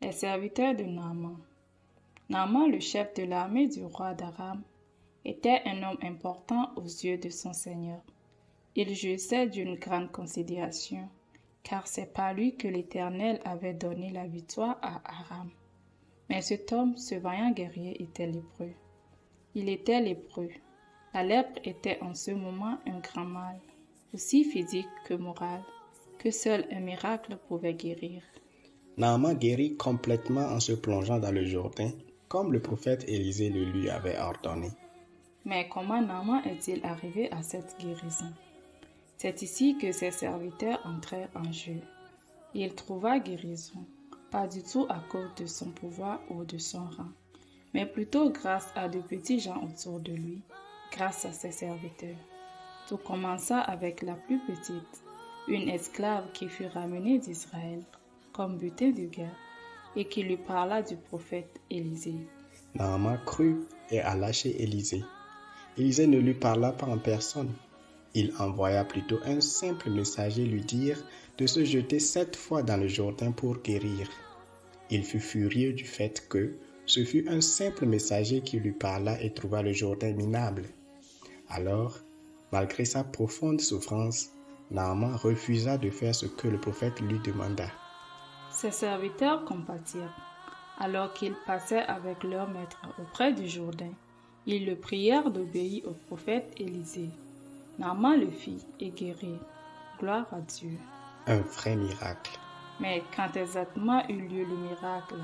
Les serviteurs de Naaman. Naaman, le chef de l'armée du roi d'Aram, était un homme important aux yeux de son Seigneur. Il jouissait d'une grande considération, car c'est par lui que l'Éternel avait donné la victoire à Aram. Mais cet homme, ce vaillant guerrier, était lépreux. Il était lépreux. La lèpre était en ce moment un grand mal, aussi physique que moral, que seul un miracle pouvait guérir. Naaman guérit complètement en se plongeant dans le Jourdain, comme le prophète Élisée le lui avait ordonné. Mais comment Naaman est-il arrivé à cette guérison? C'est ici que ses serviteurs entrèrent en jeu. Il trouva guérison, pas du tout à cause de son pouvoir ou de son rang, mais plutôt grâce à de petits gens autour de lui, grâce à ses serviteurs. Tout commença avec la plus petite, une esclave qui fut ramenée d'Israël comme butin de guerre et qui lui parla du prophète Élisée. Naaman crut et alla chez Élisée. Élisée ne lui parla pas en personne. Il envoya plutôt un simple messager lui dire de se jeter 7 fois dans le Jourdain pour guérir. Il fut furieux du fait que ce fut un simple messager qui lui parla et trouva le Jourdain minable. Alors, malgré sa profonde souffrance, Naaman refusa de faire ce que le prophète lui demanda. Ses serviteurs compatirent. Alors qu'ils passaient avec leur maître auprès du Jourdain, ils le prièrent d'obéir au prophète Élisée. Naaman le fit et guérit. Gloire à Dieu. Un vrai miracle. Mais quand exactement eut lieu le miracle?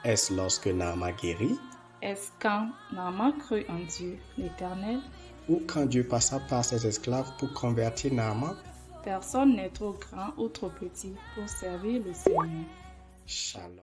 Est-ce lorsque Naaman guérit? Est-ce quand Naaman crut en Dieu, l'Éternel? Ou quand Dieu passa par ses esclaves pour convertir Naaman? Personne n'est trop grand ou trop petit pour servir le Seigneur. Shalom.